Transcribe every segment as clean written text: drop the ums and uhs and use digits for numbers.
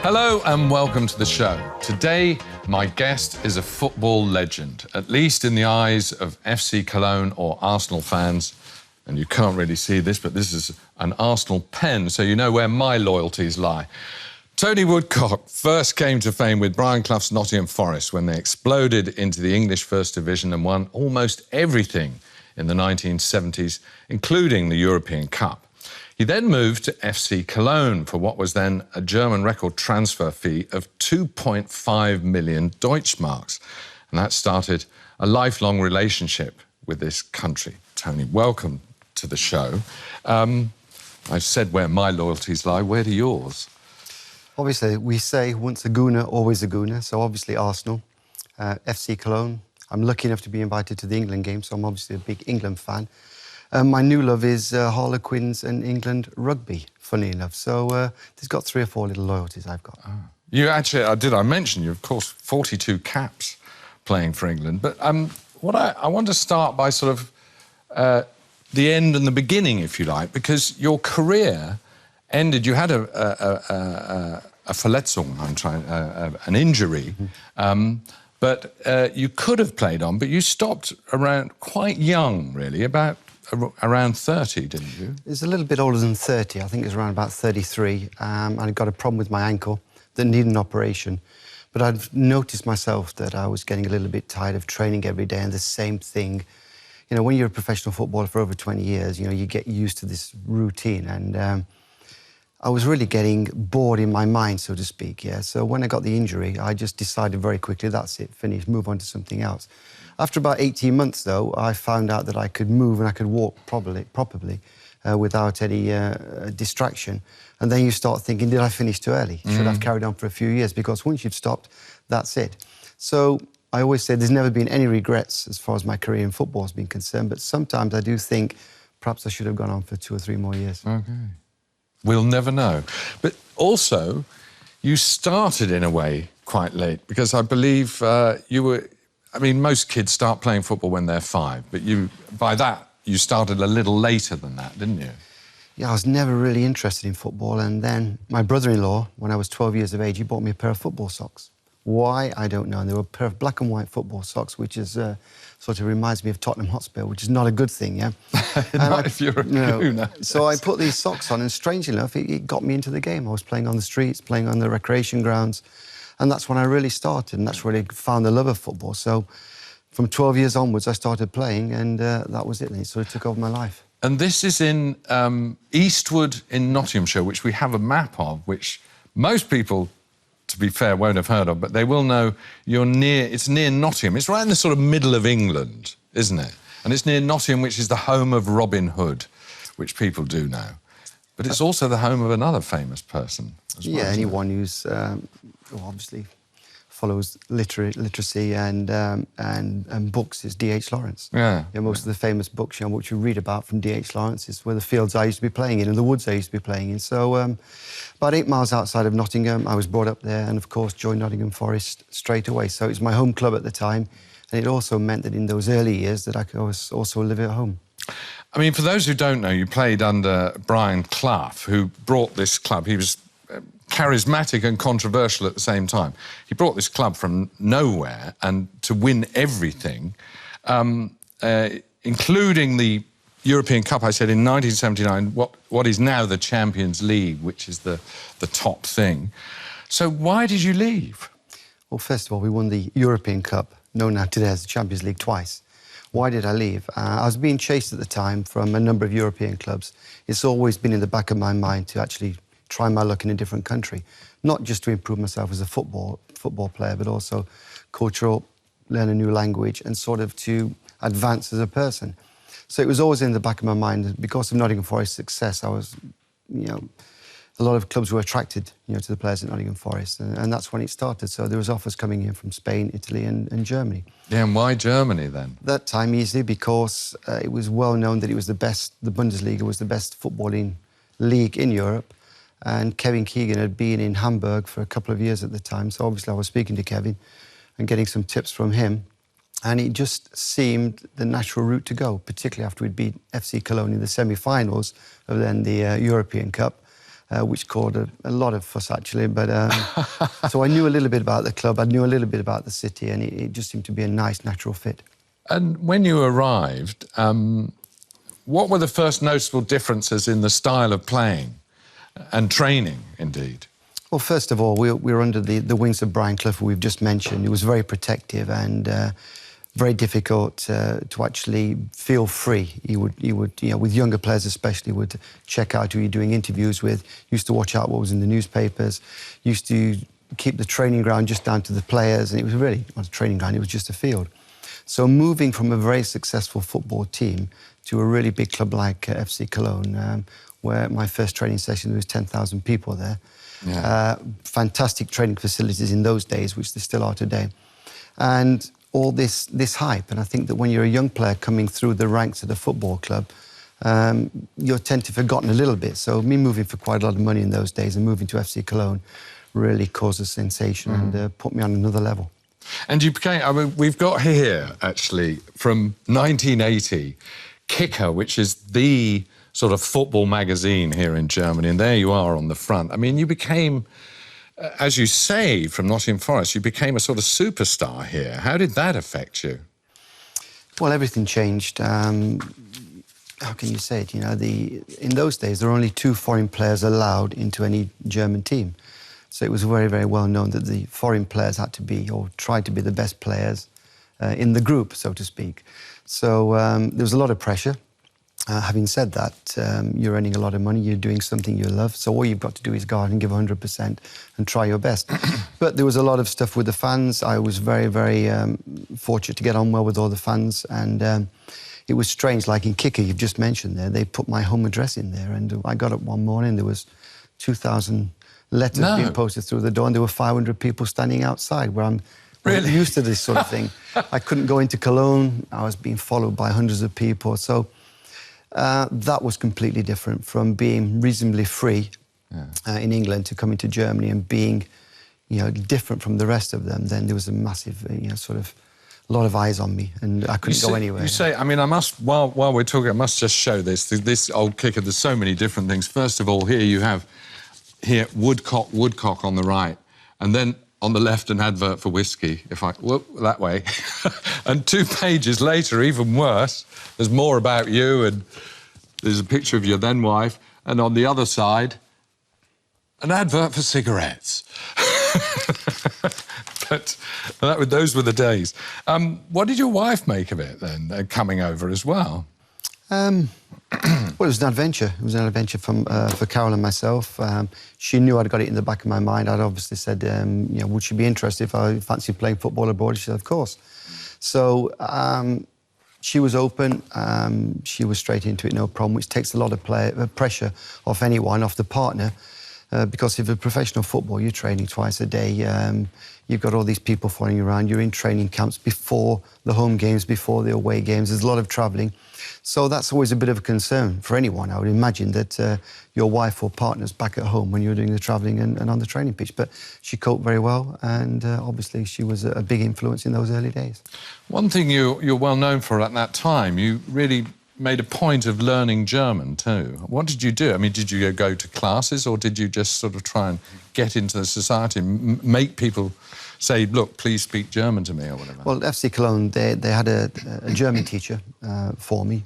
Hello and welcome to the show. Today, my guest is a football legend, at least in the eyes of FC Cologne or Arsenal fans. And you can't really see this, but this is an Arsenal pen, so you know where my loyalties lie. Tony Woodcock first came to fame with Brian Clough's Nottingham Forest when they exploded into the English First Division and won almost everything in the 1970s, including the European Cup. He then moved to FC Cologne for what was then a German record transfer fee of 2.5 million deutschmarks. And that started a lifelong relationship with this country. Tony, welcome to the show. I've said where my loyalties lie. Where do yours? Obviously, we say once a Gooner, always a Gooner. So obviously Arsenal, FC Cologne. I'm lucky enough to be invited to the England game, so I'm obviously a big England fan. My new love is Harlequins and England rugby, funny enough. So there's got 3 or 4 little loyalties I've got. Oh. You actually, I mentioned you, of course, 42 caps playing for England. But I want to start by sort of the end and the beginning, if you like, because your career ended. You had a Verletzung, an injury, but you could have played on, but you stopped around quite young, really, around 30, didn't you? It's a little bit older than 30. I think it was around about 33. And I got a problem with my ankle that needed an operation. But I've noticed myself that I was getting a little bit tired of training every day and the same thing. You know, when you're a professional footballer for over 20 years, you know, you get used to this routine. And I was really getting bored in my mind, so to speak, yeah. So when I got the injury, I just decided very quickly, that's it, finish, move on to something else. After about 18 months, though, I found out that I could move and I could walk properly without any distraction. And then you start thinking, did I finish too early? Should I have carried on for a few years? Because once you've stopped, that's it. So I always say there's never been any regrets as far as my career in football has been concerned, but sometimes I do think perhaps I should have gone on for 2 or 3 more years. OK. We'll never know. But also, you started in a way quite late, because I believe you were... I mean, most kids start playing football when they're 5, but by that, you started a little later than that, didn't you? Yeah, I was never really interested in football, and then my brother-in-law, when I was 12 years of age, he bought me a pair of football socks. Why? I don't know. And they were a pair of black and white football socks, which is sort of reminds me of Tottenham Hotspur, which is not a good thing, yeah? Not if you're a Gooner. So I put these socks on, and strangely enough, it got me into the game. I was playing on the streets, playing on the recreation grounds, and that's when I really started, and that's really found the love of football. So from 12 years onwards, I started playing, and that was it. And it sort of took over my life. And this is in Eastwood in Nottinghamshire, which we have a map of, which most people, to be fair, won't have heard of, but they will know it's near Nottingham. It's right in the sort of middle of England, isn't it? And it's near Nottingham, which is the home of Robin Hood, which people do know. But it's also the home of another famous person as well. Yeah, anyone who's obviously follows literacy and books is D.H. Lawrence. Yeah. Most of the famous books, which you read about from D.H. Lawrence is where the fields I used to be playing in and the woods I used to be playing in. So about 8 miles outside of Nottingham, I was brought up there and, of course, joined Nottingham Forest straight away. So it was my home club at the time, and it also meant that in those early years that I could also live at home. I mean, for those who don't know, you played under Brian Clough, who brought this club. He was charismatic and controversial at the same time. He brought this club from nowhere and to win everything, including the European Cup, I said, in 1979, what is now the Champions League, which is the top thing. So why did you leave? Well, first of all, we won the European Cup, known now today as the Champions League, twice. Why did I leave? I was being chased at the time from a number of European clubs. It's always been in the back of my mind to actually try my luck in a different country, not just to improve myself as a football player, but also cultural, learn a new language, and sort of to advance as a person. So it was always in the back of my mind. Because of Nottingham Forest's success, I was, a lot of clubs were attracted, to the players at Nottingham Forest, and that's when it started. So there was offers coming in from Spain, Italy, and Germany. Yeah, and why Germany then? That time easily because it was well known that it was the Bundesliga was the best footballing league in Europe, and Kevin Keegan had been in Hamburg for a couple of years at the time. So obviously I was speaking to Kevin and getting some tips from him, and it just seemed the natural route to go, particularly after we'd beat FC Cologne in the semi-finals of then the European Cup. which caused a lot of fuss, actually. But so I knew a little bit about the club, I knew a little bit about the city, and it just seemed to be a nice, natural fit. And when you arrived, what were the first noticeable differences in the style of playing and training, indeed? Well, first of all, we were under the wings of Brian Clough, who we've just mentioned. He was very protective and very difficult to actually feel free. He would, you know, with younger players especially, would check out who you're doing interviews with, used to watch out what was in the newspapers, used to keep the training ground just down to the players, and it was really not a training ground, it was just a field. So moving from a very successful football team to a really big club like FC Cologne, where my first training session, there was 10,000 people there. Yeah. Fantastic training facilities in those days, which there still are today. And all this hype, and I think that when you're a young player coming through the ranks of the football club, you're tend to forgotten a little bit. So me moving for quite a lot of money in those days and moving to FC Cologne really caused a sensation and put me on another level. And you became, I mean, we've got here, actually, from 1980, Kicker, which is the sort of football magazine here in Germany, and there you are on the front. I mean, you became, as you say, from Nottingham Forest, you became a sort of superstar here. How did that affect you? Well, everything changed. How can you say it? You know, in those days, there were only 2 foreign players allowed into any German team. So it was very, very well known that the foreign players had to be, or tried to be, the best players in the group, so to speak. So there was a lot of pressure. Having said that, you're earning a lot of money, you're doing something you love, so all you've got to do is go out and give 100% and try your best. But there was a lot of stuff with the fans. I was very, very fortunate to get on well with all the fans, and it was strange, like in Kicker, you've just mentioned there, they put my home address in there, and I got up one morning, there was 2,000 letters being posted through the door, and there were 500 people standing outside, where I'm really used to this sort of thing. I couldn't go into Cologne, I was being followed by hundreds of people, so that was completely different from being reasonably free in England to coming to Germany and being, you know, different from the rest of them. Then there was a massive, you know, sort of a lot of eyes on me, and I couldn't go anywhere. You say, I mean, I must, while we're talking, I must just show this old Kicker. There's so many different things. First of all, here you have Woodcock on the right, and then on the left an advert for whiskey, if I whoop that way. And 2 pages later, even worse, there's more about you, and there's a picture of your then wife, and on the other side, an advert for cigarettes. But those were the days. What did your wife make of it then, coming over as well? Well, it was an adventure. It was an adventure for Carol and myself. She knew I'd got it in the back of my mind. I'd obviously said, you know, would she be interested if I fancied playing football abroad? She said, of course. So she was open. She was straight into it, no problem, which takes a lot of pressure off anyone, off the partner. Because if you're professional football, you're training twice a day. You've got all these people following you around. You're in training camps before the home games, before the away games. There's a lot of travelling. So that's always a bit of a concern for anyone. I would imagine that your wife or partner's back at home when you're doing the travelling and on the training pitch. But she coped very well, and obviously she was a big influence in those early days. One thing you're well known for at that time, you really made a point of learning German too. What did you do? I mean, did you go to classes, or did you just sort of try and get into the society and make people say, look, please speak German to me, or whatever? Well, FC Cologne, they had a German teacher for me.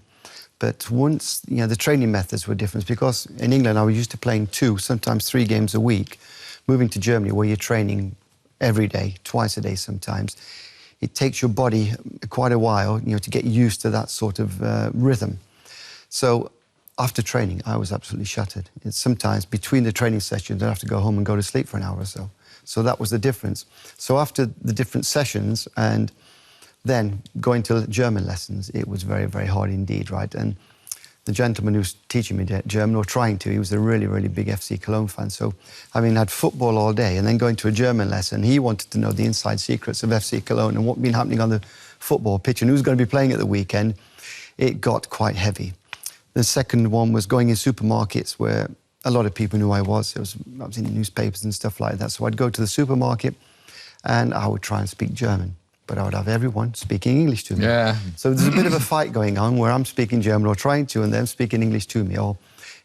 But once, you know, the training methods were different, because in England I was used to playing 2, sometimes 3 games a week. Moving to Germany, where you're training every day, twice a day sometimes, it takes your body quite a while, you know, to get used to that sort of rhythm. So after training, I was absolutely shattered. It's sometimes between the training sessions, I'd have to go home and go to sleep for an hour or so. So that was the difference. So after the different sessions and then going to German lessons, it was very, very hard indeed, right? And the gentleman who's teaching me German, or trying to, he was a really, really big FC Cologne fan. So, I mean, had football all day and then going to a German lesson, he wanted to know the inside secrets of FC Cologne and what had been happening on the football pitch and who's going to be playing at the weekend. It got quite heavy. The second one was going in supermarkets where a lot of people knew I was. I was in the newspapers and stuff like that. So I'd go to the supermarket and I would try and speak German, but I would have everyone speaking English to me. Yeah. So there's a bit of a fight going on where I'm speaking German or trying to, and them speaking English to me. Or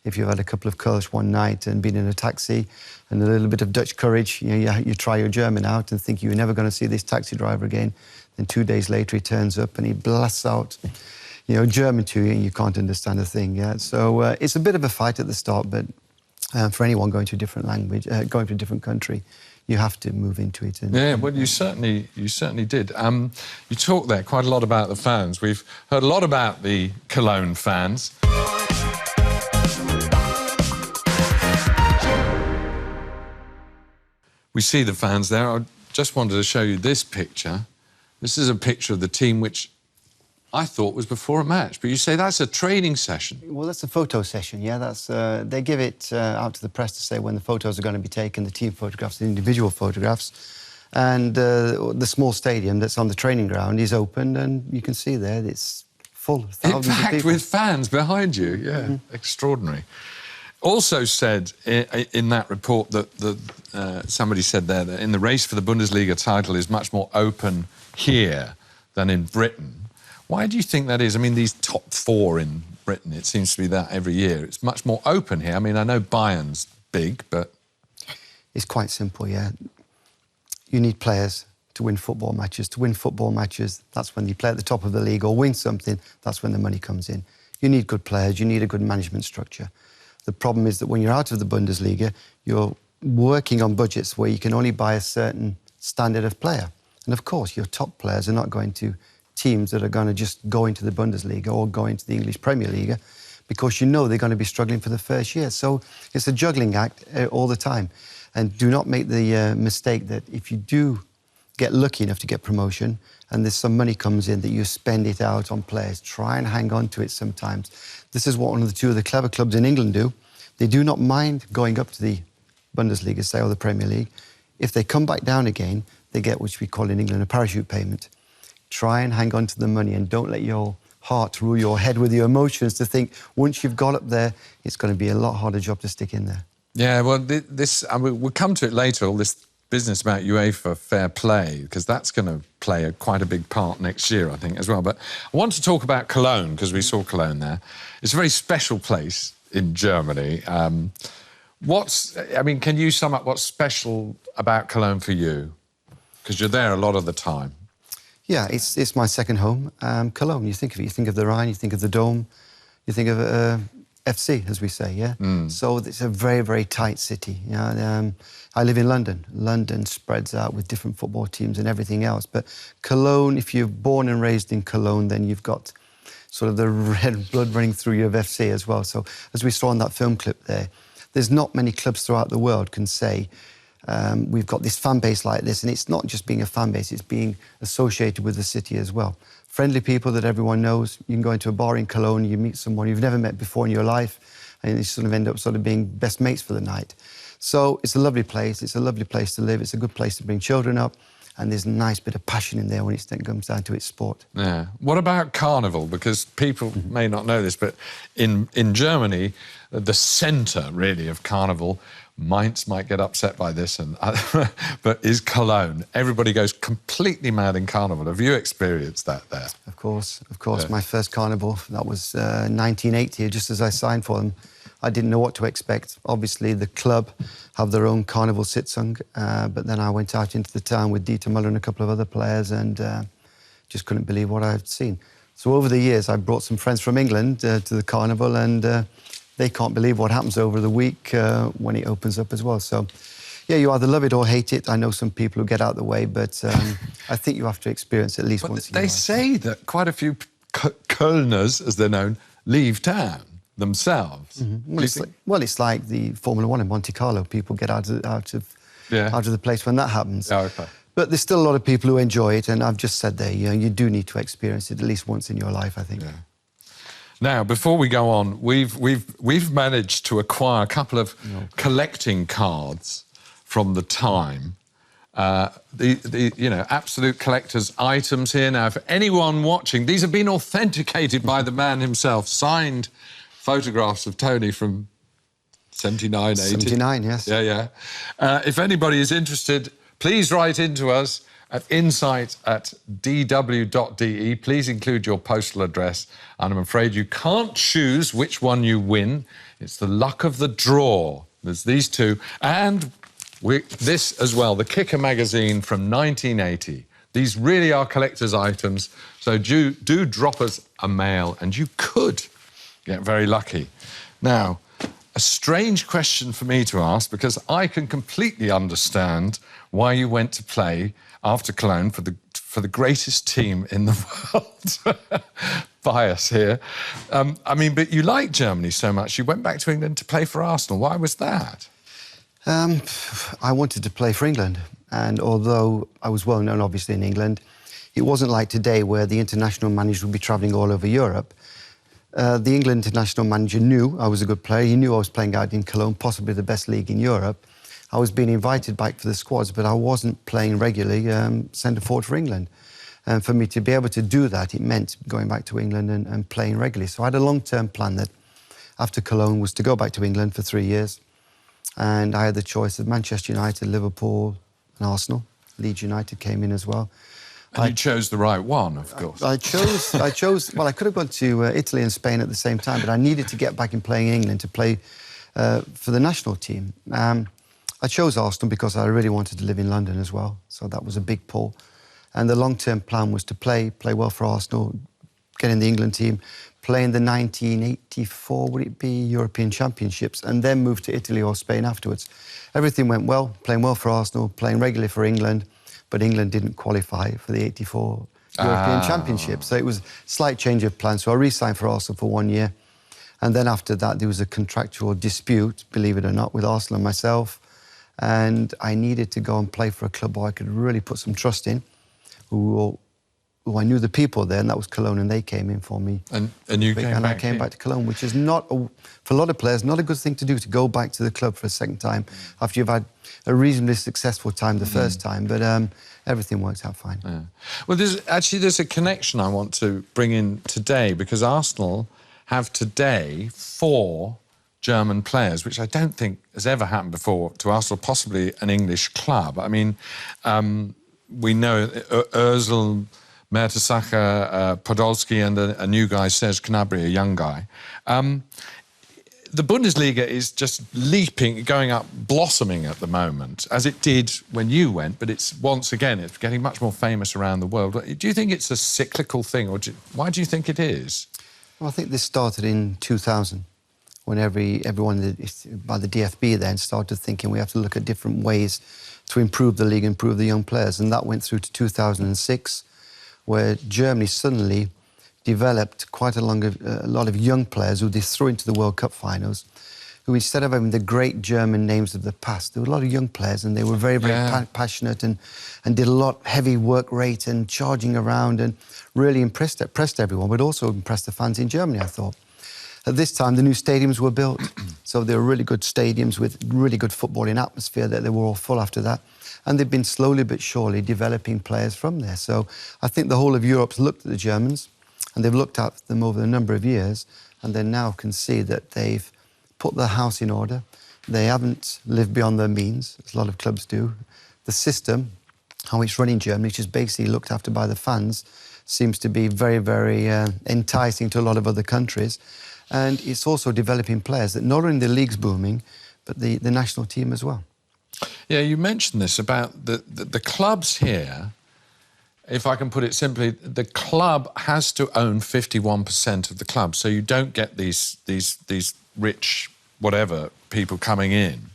if you've had a couple of Kölsch one night and been in a taxi and a little bit of Dutch courage, you try your German out and think you're never going to see this taxi driver again. Then 2 days later he turns up and he blasts out, German to you and you can't understand a thing. Yeah? So it's a bit of a fight at the start, but for anyone going to a different language, going to a different country, you have to move into it. Yeah, well, you certainly did. You talked there quite a lot about the fans. We've heard a lot about the Cologne fans. We see the fans there. I just wanted to show you this picture. This is a picture of the team which I thought was before a match, but you say that's a training session. Well, that's a photo session, yeah. That's they give it out to the press to say when the photos are going to be taken, the team photographs, the individual photographs. And the small stadium that's on the training ground is open, and you can see there it's full. Thousands of people. With fans behind you, yeah. Extraordinary. Also said in that report that somebody said there that in the race for the Bundesliga title is much more open here than in Britain. Why do you think that is? I mean, these top four in Britain, it seems to be that every year. It's much more open here. I mean, I know Bayern's big, but... It's quite simple, yeah. You need players to win football matches. To win football matches, that's when you play at the top of the league or win something, that's when the money comes in. You need good players, you need a good management structure. The problem is that when you're out of the Bundesliga, you're working on budgets where you can only buy a certain standard of player. And of course, your top players are not going to teams that are going to just go into the Bundesliga or go into the English Premier League because they're going to be struggling for the first year. So it's a juggling act all the time. And do not make the mistake that if you do get lucky enough to get promotion and there's some money comes in, that you spend it out on players. Try and hang on to it sometimes. This is what one of the two of the clever clubs in England do. They do not mind going up to the Bundesliga, say, or the Premier League. If they come back down again, they get, which we call in England, a parachute payment. Try and hang on to the money and don't let your heart rule your head with your emotions to think once you've got up there, it's going to be a lot harder job to stick in there. Yeah, well, we'll come to it later, all this business about UEFA fair play, because that's going to play quite a big part next year, I think, as well. But I want to talk about Cologne, because we saw Cologne there. It's a very special place in Germany. Can you sum up what's special about Cologne for you? Because you're there a lot of the time. Yeah, it's my second home. Cologne, you think of it, you think of the Rhine, you think of the Dome, you think of FC, as we say, yeah? So it's a very, very tight city. Yeah? I live in London. London spreads out with different football teams and everything else. But Cologne, if you're born and raised in Cologne, then you've got sort of the red blood running through you of FC as well. So as we saw in that film clip there, there's not many clubs throughout the world can say, we've got this fan base like this, and it's not just being a fan base, it's being associated with the city as well. Friendly people that everyone knows. You can go into a bar in Cologne, you meet someone you've never met before in your life, and you sort of end up sort of being best mates for the night. So it's a lovely place, it's a lovely place to live, it's a good place to bring children up, and there's a nice bit of passion in there when it comes down to its sport. Yeah. What about Carnival? Because people may not know this, but in Germany, the centre, really, of Carnival, Mainz might get upset by this, but is Cologne. Everybody goes completely mad in Carnival. Have you experienced that there? Of course. Yeah. My first Carnival, that was 1980, just as I signed for them. I didn't know what to expect. Obviously, the club have their own Carnival Sitzung, but then I went out into the town with Dieter Müller and a couple of other players and just couldn't believe what I had seen. So over the years, I brought some friends from England to the Carnival, and they can't believe what happens over the week when it opens up as well. So, yeah, you either love it or hate it. I know some people who get out of the way, but I think you have to experience it at least once in your life. They say that quite a few Kölners, as they're known, leave town themselves. Well, it's like the Formula 1 in Monte Carlo. People get out of the place when that happens. Oh, okay. But there's still a lot of people who enjoy it, and I've just said there, you do need to experience it at least once in your life, I think. Yeah. Now, before we go on, we've managed to acquire a couple of collecting cards from the time. Absolute collector's items here. Now, for anyone watching, these have been authenticated by the man himself, signed photographs of Tony from 79, 80. 79, yes. Yeah. If anybody is interested, please write in to us at insight@dw.de. Please include your postal address. And I'm afraid you can't choose which one you win. It's the luck of the draw. There's these two. And this as well, the Kicker magazine from 1980. These really are collector's items. So do drop us a mail and you could get very lucky. Now, a strange question for me to ask, because I can completely understand why you went to play after Cologne for the greatest team in the world. Bias here. I mean, but you like Germany so much, you went back to England to play for Arsenal. Why was that? I wanted to play for England, and although I was well known, obviously, in England, it wasn't like today where the international manager would be travelling all over Europe. The England international manager knew I was a good player. He knew I was playing out in Cologne, possibly the best league in Europe. I was being invited back for the squads, but I wasn't playing regularly centre-forward for England. And for me to be able to do that, it meant going back to England and playing regularly. So I had a long-term plan that after Cologne was to go back to England for 3 years. And I had the choice of Manchester United, Liverpool and Arsenal. Leeds United came in as well. And you chose the right one, of course. I chose. Well, I could have gone to Italy and Spain at the same time, but I needed to get back in playing in England to play for the national team. I chose Arsenal because I really wanted to live in London as well, so that was a big pull. And the long-term plan was to play well for Arsenal, get in the England team, play in the 1984, would it be, European Championships, and then move to Italy or Spain afterwards. Everything went well, playing well for Arsenal, playing regularly for England, but England didn't qualify for the 84 European Championship. So it was a slight change of plan. So I re-signed for Arsenal for 1 year. And then after that, there was a contractual dispute, believe it or not, with Arsenal and myself. And I needed to go and play for a club where I could really put some trust in, who I knew the people there, and that was Cologne, and they came in for me. And you came back? And I came back to Cologne, which is not, for a lot of players, not a good thing to do, to go back to the club for a second time after you've had a reasonably successful time the first time. But everything worked out fine. Yeah. Well, there's a connection I want to bring in today, because Arsenal have today 4 German players, which I don't think has ever happened before to Arsenal, possibly an English club. I mean, we know Ozil, Mertesacker, Podolski, and a new guy, Serge Gnabry, a young guy. The Bundesliga is just leaping, going up, blossoming at the moment, as it did when you went, but it's, once again, it's getting much more famous around the world. Do you think it's a cyclical thing, or why do you think it is? Well, I think this started in 2000, when everyone by the DFB then started thinking we have to look at different ways to improve the league, improve the young players, and that went through to 2006, where Germany suddenly developed quite a lot of young players who they threw into the World Cup finals, who instead of having the great German names of the past, there were a lot of young players, and they were very, very passionate and did a lot heavy work rate and charging around, and really impressed everyone, but also impressed the fans in Germany, I thought. At this time, the new stadiums were built, so they were really good stadiums with really good footballing atmosphere, that they were all full after that. And they've been slowly but surely developing players from there. So I think the whole of Europe's looked at the Germans, and they've looked at them over a number of years, and they now can see that they've put their house in order. They haven't lived beyond their means, as a lot of clubs do. The system, how it's run in Germany, which is basically looked after by the fans, seems to be very, very enticing to a lot of other countries. And it's also developing players that not only the league's booming, but the national team as well. Yeah, you mentioned this about the clubs here. If I can put it simply, the club has to own 51% of the club, so you don't get these rich whatever people coming in,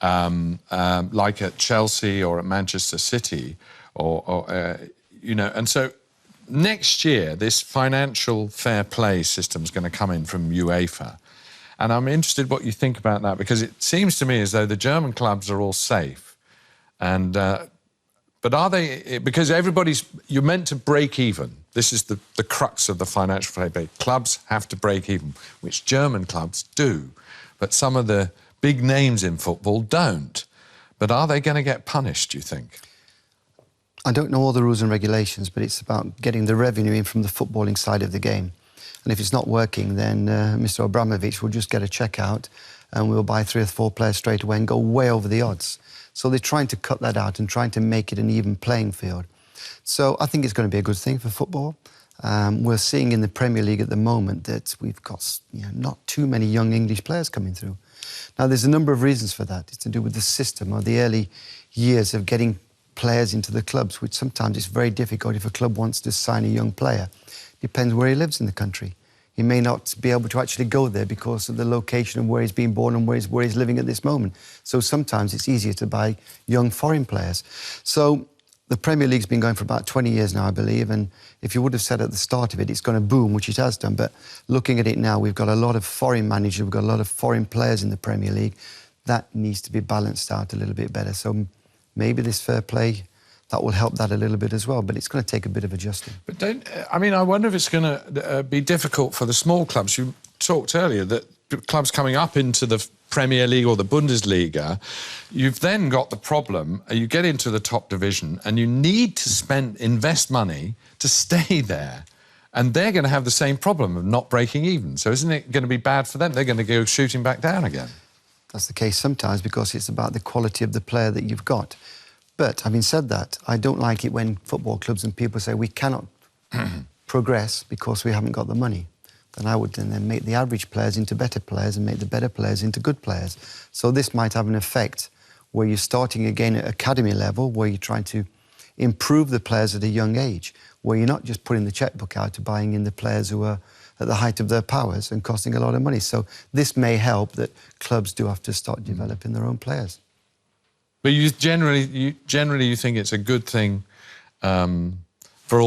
like at Chelsea or at Manchester City, or you know. And so next year, this financial fair play system is going to come in from UEFA. And I'm interested what you think about that, because it seems to me as though the German clubs are all safe. And, but are they, because you're meant to break even. This is the crux of the financial fair play. Clubs have to break even, which German clubs do. But some of the big names in football don't. But are they going to get punished, do you think? I don't know all the rules and regulations, but it's about getting the revenue in from the footballing side of the game. And if it's not working, then Mr. Abramovich will just get a cheque out and we'll buy 3 or 4 players straight away and go way over the odds. So they're trying to cut that out and trying to make it an even playing field. So I think it's going to be a good thing for football. We're seeing in the Premier League at the moment that we've got not too many young English players coming through. Now, there's a number of reasons for that. It's to do with the system or the early years of getting players into the clubs, which sometimes it's very difficult if a club wants to sign a young player. Depends where he lives in the country. He may not be able to actually go there because of the location of where he's been born and where he's living at this moment. So sometimes it's easier to buy young foreign players. So the Premier League's been going for about 20 years now, I believe, and if you would have said at the start of it, it's going to boom, which it has done, but looking at it now, we've got a lot of foreign managers, we've got a lot of foreign players in the Premier League. That needs to be balanced out a little bit better. So maybe this fair play, that will help that a little bit as well, but it's going to take a bit of adjusting. But I wonder if it's going to be difficult for the small clubs. You talked earlier that clubs coming up into the Premier League or the Bundesliga, you've then got the problem, you get into the top division and you need to invest money to stay there. And they're going to have the same problem of not breaking even. So isn't it going to be bad for them? They're going to go shooting back down again. That's the case sometimes because it's about the quality of the player that you've got. But having said that, I don't like it when football clubs and people say we cannot progress because we haven't got the money. Then I would then make the average players into better players and make the better players into good players. So this might have an effect where you're starting again at academy level, where you're trying to improve the players at a young age, where you're not just putting the checkbook out to buying in the players who are at the height of their powers and costing a lot of money. So this may help that clubs do have to start developing their own players. But you generally think it's a good thing for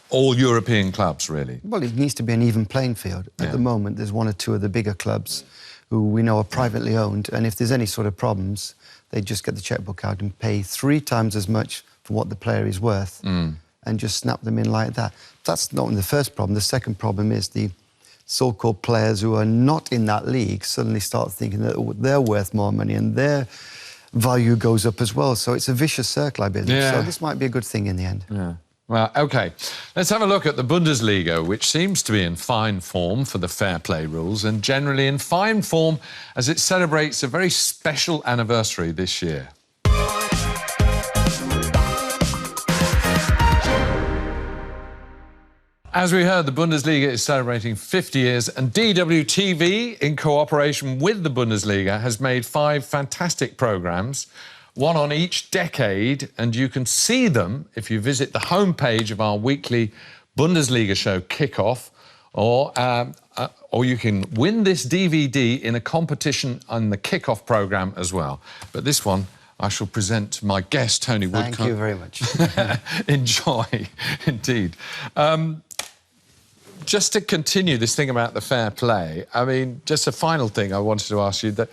all European clubs, really? Well, it needs to be an even playing field. At the moment, there's one or two of the bigger clubs who we know are privately owned, and if there's any sort of problems, they just get the checkbook out and pay 3 times as much for what the player is worth and just snap them in like that. That's not the first problem. The second problem is the so-called players who are not in that league suddenly start thinking that they're worth more money and their value goes up as well. So it's a vicious circle, I believe. So this might be a good thing in the end. Yeah. Well, OK, let's have a look at the Bundesliga, which seems to be in fine form for the fair play rules and generally in fine form as it celebrates a very special anniversary this year. As we heard, the Bundesliga is celebrating 50 years and DWTV, in cooperation with the Bundesliga, has made 5 fantastic programmes, one on each decade, and you can see them if you visit the homepage of our weekly Bundesliga show, Kickoff, or you can win this DVD in a competition on the Kickoff programme as well. But this one, I shall present to my guest, Tony Woodcock. Thank you very much. Enjoy, indeed. Just to continue this thing about the fair play, I mean, just a final thing I wanted to ask you, that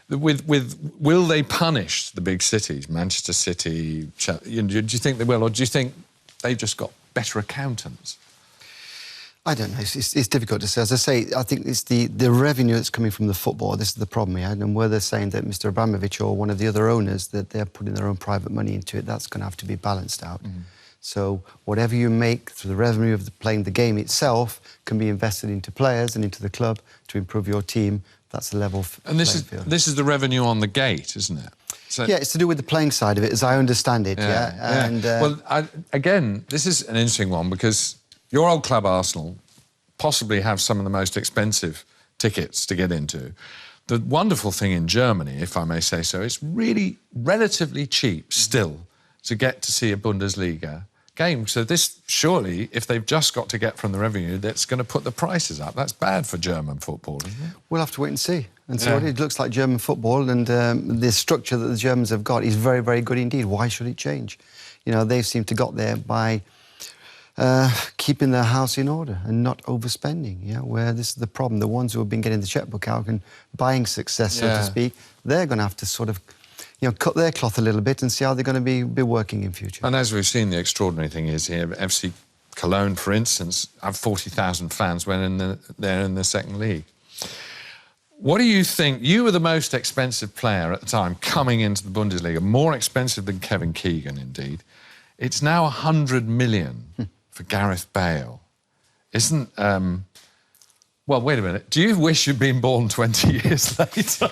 will they punish the big cities, Manchester City? Do you think they will, or do you think they've just got better accountants? I don't know. It's difficult to say. As I say, I think it's the revenue that's coming from the football. This is the problem we had, and where they're saying that Mr. Abramovich or one of the other owners, that they're putting their own private money into it, that's going to have to be balanced out. So whatever you make through the revenue of playing the game itself can be invested into players and into the club to improve your team. That's the level and this is the revenue on the gate, isn't it? So, yeah, it's to do with the playing side of it, as I understand it. And, well, again, this is an interesting one because your old club, Arsenal, possibly have some of the most expensive tickets to get into. The wonderful thing in Germany, if I may say so, it's really relatively cheap still to get to see a Bundesliga game. So this, surely, if they've just got to get from the revenue, that's going to put the prices up. That's bad for German football, isn't it? We'll have to wait and see. And so it looks like German football, and the structure that the Germans have got is very, very good indeed. Why should it change? You know, they've seemed to got there by keeping their house in order and not overspending, where this is the problem. The ones who have been getting the checkbook out and buying success, so to speak, they're going to have to sort of cut their cloth a little bit and see how they're going to be working in future. And as we've seen, the extraordinary thing is here, FC Cologne, for instance, have 40,000 fans when they're in the second league. What do you think? You were the most expensive player at the time coming into the Bundesliga, more expensive than Kevin Keegan, indeed. It's now 100 million for Gareth Bale. Isn't... well, wait a minute. Do you wish you'd been born 20 years later?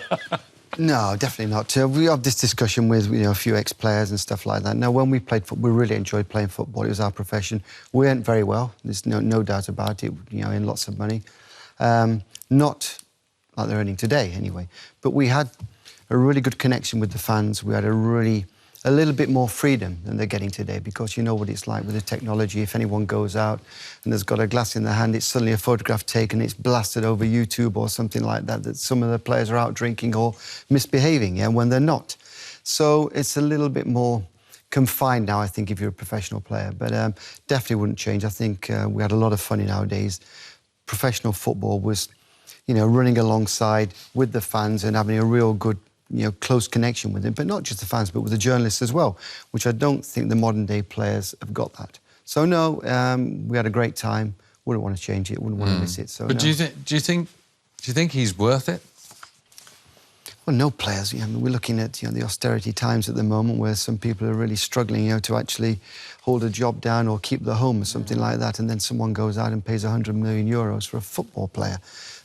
No, definitely not. We have this discussion with a few ex-players and stuff like that. Now, when we played football, we really enjoyed playing football. It was our profession. We earned very well. There's no doubt about it. In lots of money, not like they're earning today, anyway. But we had a really good connection with the fans. We had a little bit more freedom than they're getting today, because you know what it's like with the technology. If anyone goes out and has got a glass in their hand, it's suddenly a photograph taken, it's blasted over YouTube or something like that, that some of the players are out drinking or misbehaving, when they're not. So it's a little bit more confined now, I think, if you're a professional player. But definitely wouldn't change. I think we had a lot of fun in our days. Professional football was, running alongside with the fans and having a real good close connection with them, but not just the fans, but with the journalists as well, which I don't think the modern day players have got that. So no, we had a great time. Wouldn't want to change it. Wouldn't want to miss it. So, but no. do you think he's worth it? Well, no players. We're looking at the austerity times at the moment, where some people are really struggling, to actually hold a job down or keep their home or something like that, and then someone goes out and pays 100 million euros for a football player.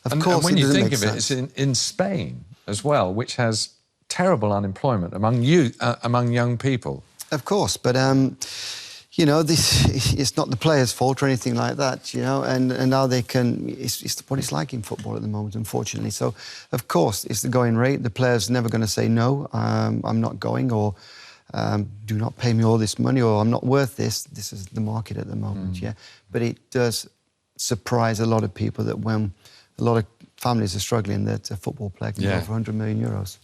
Of course, and when you think of sense. it, it's in Spain as well, which has terrible unemployment among young people. Of course, but this it's not the players' fault or anything like that, and now they can. It's what it's like in football at the moment, unfortunately. So, of course, it's the going rate. The player's never going to say no. I'm not going, or do not pay me all this money, or I'm not worth this. This is the market at the moment, But it does surprise a lot of people that when a lot of families are struggling, that a football player can go for 100 million euros.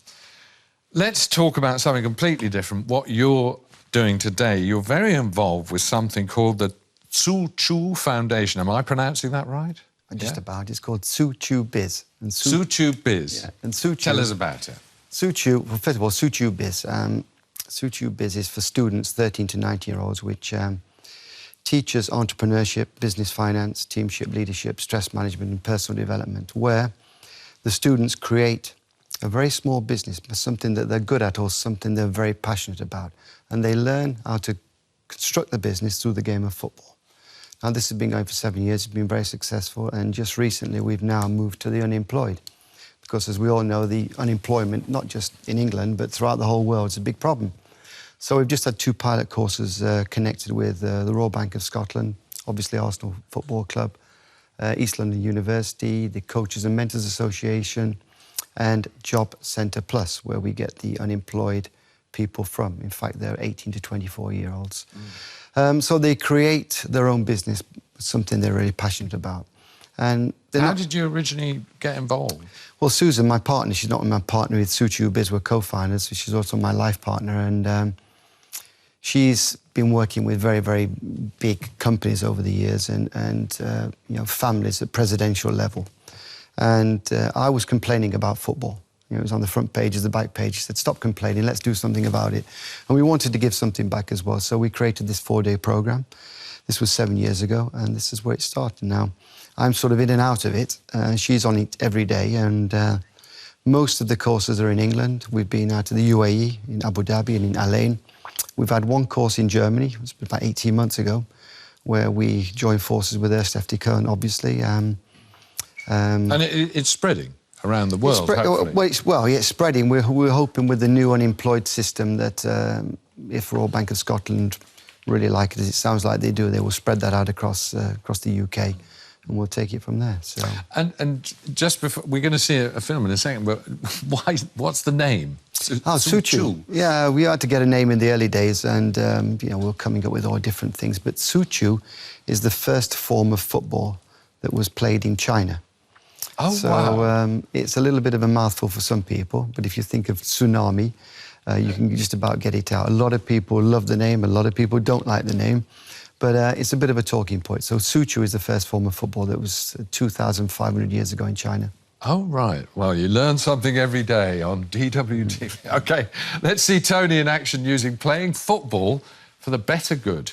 Let's talk about something completely different. What you're doing today, you're very involved with something called the Suchu Foundation. Am I pronouncing that right? Just about. It's called Suchu Biz. And Suchu Biz. Yeah. And Suchu, tell us about it. Suchu, well, first of all, Suchu Biz. Suchu Biz is for students 13 to 19-year-olds, which teaches entrepreneurship, business finance, teamship, leadership, stress management and personal development, where the students create a very small business, but something that they're good at or something they're very passionate about. And they learn how to construct the business through the game of football. Now, this has been going for 7 years. It's been very successful. And just recently, we've now moved to the unemployed. Because, as we all know, the unemployment, not just in England, but throughout the whole world, is a big problem. So we've just had 2 pilot courses connected with the Royal Bank of Scotland, obviously Arsenal Football Club, East London University, the Coaches and Mentors Association, and Job Centre Plus, where we get the unemployed people from. In fact, they're 18 to 24-year-olds. So they create their own business, something they're really passionate about. And how did you originally get involved? Well, Susan, my partner, she's not my partner with Suchu Biz, we're co-founders, so she's also my life partner, and she's been working with very, very big companies over the years and families at presidential level. And I was complaining about football. It was on the front pages, the back page. She said, stop complaining, let's do something about it. And we wanted to give something back as well. So we created this 4-day program. This was 7 years ago, and this is where it started now. I'm sort of in and out of it. She's on it every day, and most of the courses are in England. We've been out to the UAE, in Abu Dhabi and in Al Ain. We've had one course in Germany, it was about 18 months ago, where we joined forces with FC Cologne, obviously. And it's spreading around the world, hopefully. It's spreading. We're hoping with the new unemployed system that if Royal Bank of Scotland really like it, as it sounds like they do, they will spread that out across the UK, and we'll take it from there. So. And just before, we're going to see a film in a second, but what's the name? Suchu. Yeah, we had to get a name in the early days, and we're coming up with all different things. But Suchu is the first form of football that was played in China. Oh, so, wow. It's a little bit of a mouthful for some people, but if you think of tsunami, you can just about get it out. A lot of people love the name, a lot of people don't like the name, but it's a bit of a talking point. So Suchu is the first form of football that was 2,500 years ago in China. Oh, right. Well, you learn something every day on DWTV. OK, let's see Tony in action using playing football for the better good.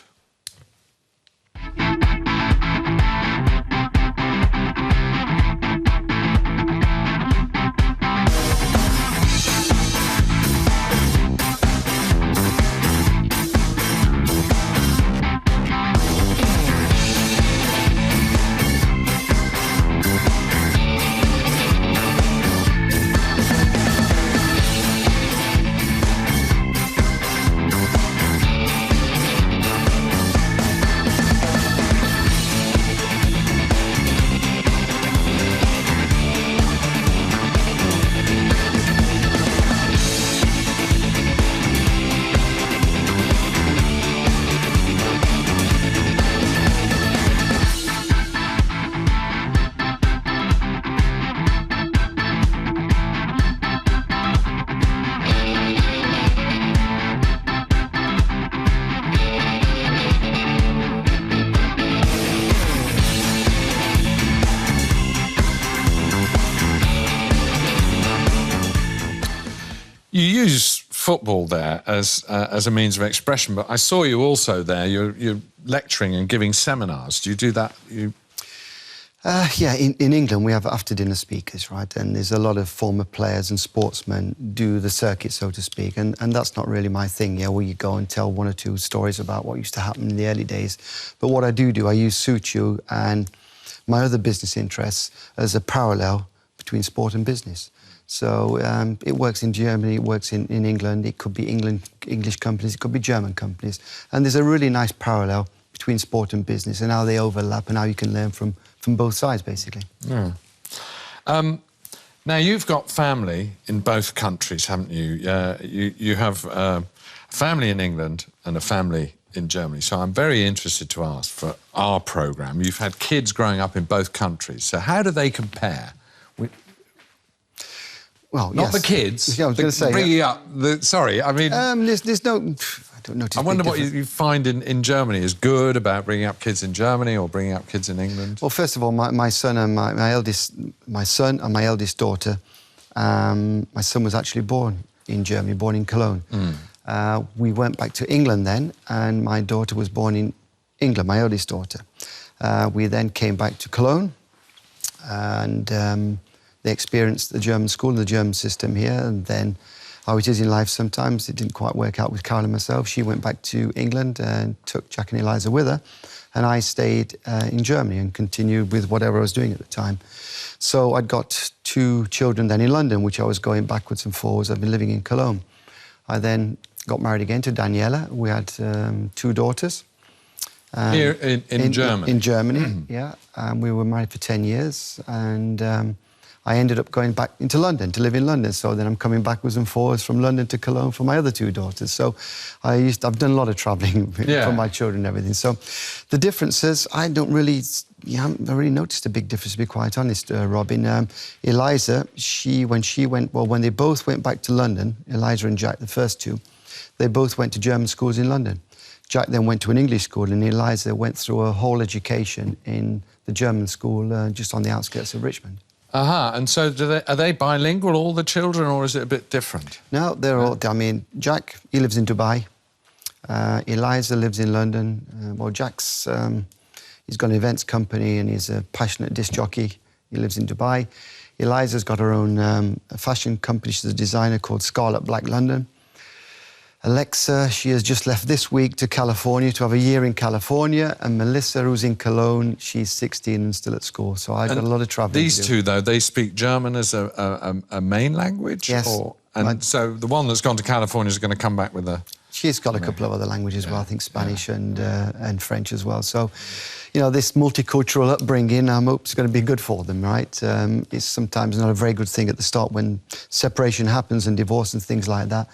football there as a means of expression, but I saw you also there. You're lecturing and giving seminars. Do you do that? Yeah, in England we have after-dinner speakers, right? And there's a lot of former players and sportsmen do the circuit, so to speak, and that's not really my thing, yeah, where you go and tell one or two stories about what used to happen in the early days. But what I do, I use Suchu and my other business interests as a parallel between sport and business. So it works in Germany, it works in England, it could be English companies, it could be German companies. And there's a really nice parallel between sport and business and how they overlap and how you can learn from both sides, basically. Yeah. Now, you've got family in both countries, haven't you? You have a family in England and a family in Germany. So I'm very interested to ask for our programme. You've had kids growing up in both countries. So how do they compare? Well, not the kids. Yeah, I was going to say. Bringing up the. Sorry, I mean. There's no. I don't notice. I wonder what you find in Germany is good about bringing up kids in Germany or bringing up kids in England. Well, first of all, my son and my eldest daughter. My son was actually born in Germany, born in Cologne. We went back to England then, and my daughter was born in England, my eldest daughter. We then came back to Cologne, and. They experienced the German school, the German system here, and then how it is in life sometimes. It didn't quite work out with Carol and myself. She went back to England and took Jack and Eliza with her, and I stayed in Germany and continued with whatever I was doing at the time. So I'd got 2 children then in London, which I was going backwards and forwards. I've been living in Cologne. I then got married again to Daniela. We had 2 daughters. Here in Germany? In Germany, yeah. We were married for 10 years, and I ended up going back into London to live in London. So then I'm coming backwards and forwards from London to Cologne for my other 2 daughters. So I've done a lot of travelling for my children and everything. So the differences, I haven't really noticed a big difference, to be quite honest, Robin. Eliza, when they both went back to London, Eliza and Jack, the first 2, they both went to German schools in London. Jack then went to an English school, and Eliza went through a whole education in the German school just on the outskirts of Richmond. And so are they bilingual, all the children, or is it a bit different? No, they're all... I mean, Jack, he lives in Dubai. Eliza lives in London. Well, Jack's... he's got an events company and he's a passionate disc jockey. He lives in Dubai. Eliza's got her own fashion company. She's a designer called Scarlet Black London. Alexa, she has just left this week to California to have a year in California. And Melissa, who's in Cologne, she's 16 and still at school. So I've got a lot of travelling. These 2, though, they speak German as a main language? Yes. So the one that's gone to California is going to come back with a... She's got a couple of other languages as well, I think Spanish and French as well. So, you know, this multicultural upbringing, I hope it's going to be good for them, right? It's sometimes not a very good thing at the start when separation happens and divorce and things like that.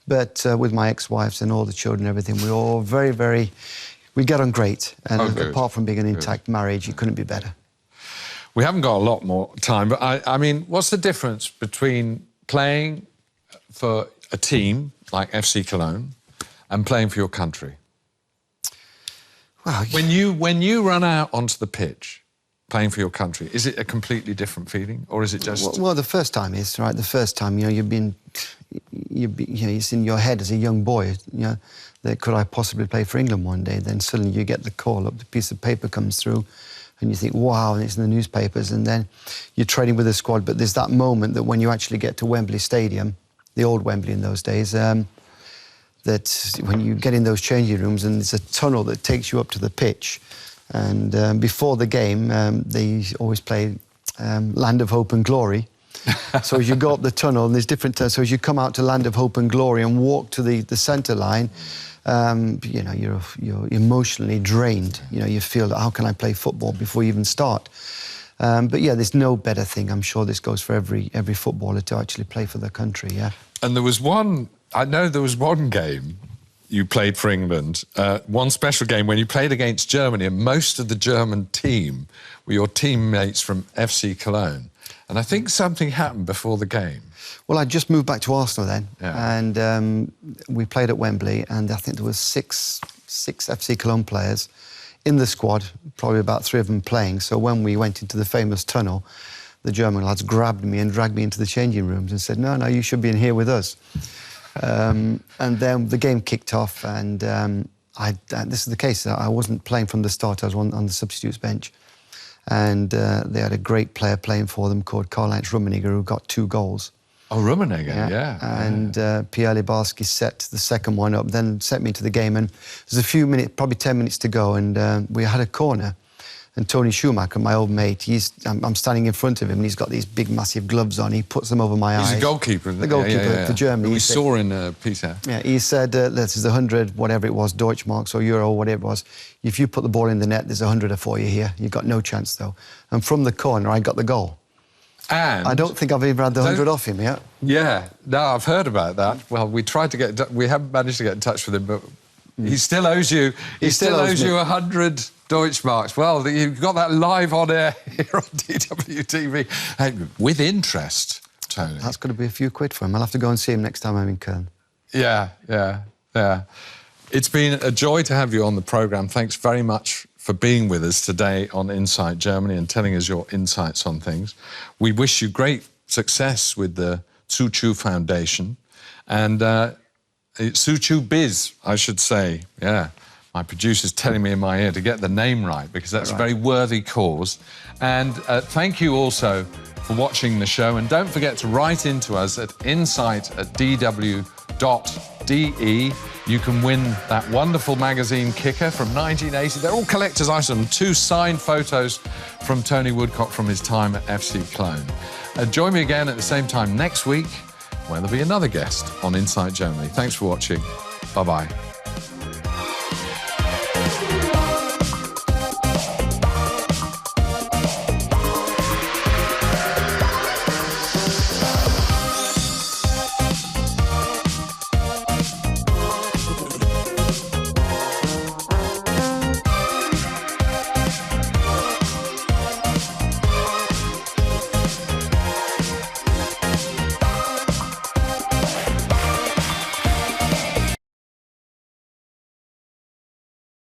But with my ex-wives and all the children and everything, we're all we get on great. And apart from being an intact marriage, it couldn't be better. We haven't got a lot more time, but I mean, what's the difference between playing for a team like FC Cologne and playing for your country? Well, when you run out onto the pitch playing for your country, is it a completely different feeling, or is it just... Well, the first time is, right, the first time, you know, it's in your head as a young boy, you know, that could I possibly play for England one day? Then suddenly you get the call up, the piece of paper comes through, and you think, wow, and it's in the newspapers, and then you're training with the squad, but there's that moment that when you actually get to Wembley Stadium, the old Wembley in those days, that when you get in those changing rooms and there's a tunnel that takes you up to the pitch, and before the game, they always play Land of Hope and Glory. So as you go up the tunnel, and there's different... so as you come out to Land of Hope and Glory and walk to the centre line, you know, you're emotionally drained. You know, you feel, how can I play football before you even start? But yeah, there's no better thing. I'm sure this goes for every footballer to actually play for their country, yeah. And there was one... I know there was one game you played for England, one special game when you played against Germany, and most of the German team were your teammates from FC Cologne. And I think something happened before the game. Well, I just moved back to Arsenal then, and we played at Wembley, and I think there was six FC Cologne players in the squad, probably about 3 of them playing. So when we went into the famous tunnel, the German lads grabbed me and dragged me into the changing rooms and said, no, you should be in here with us. And then the game kicked off, and this is the case. I wasn't playing from the start. I was on the substitutes bench. And they had a great player playing for them called Karl-Heinz Rummenigge, who got 2 goals. Oh, Rummenigge, yeah. And Pierre Libarski set the second one up, then set me into the game. And there's a few minutes, probably 10 minutes to go, and we had a corner. And Tony Schumacher, my old mate, I'm standing in front of him, and he's got these big, massive gloves on. He puts them over my eyes. He's a goalkeeper. The goalkeeper for Germany. We saw in Peter. Yeah, he said, this is 100, whatever it was, Deutschmarks or Euro, whatever it was. If you put the ball in the net, there's 100 for you here. You've got no chance, though. And from the corner, I got the goal. And I don't think I've even had the 100 off him yet. Yeah, no, I've heard about that. Well, we tried to we haven't managed to get in touch with him, but he still owes you. He still owes you 100 Deutschmarks. Well, you've got that live on air here on DWTV. Hey, with interest, Tony. That's going to be a few quid for him. I'll have to go and see him next time I'm in Cologne. Yeah. It's been a joy to have you on the programme. Thanks very much for being with us today on Inside Germany and telling us your insights on things. We wish you great success with the Suchu Foundation and Suchu Biz, I should say. Yeah, my producer's telling me in my ear to get the name right because that's a very worthy cause. And thank you also for watching the show. And don't forget to write into us at insight@dw.de. You can win that wonderful magazine Kicker from 1980. They're all collector's items, 2 signed photos from Tony Woodcock from his time at FC Cologne. Join me again at the same time next week, where there'll be another guest on Inside Germany. Thanks for watching. Bye-bye.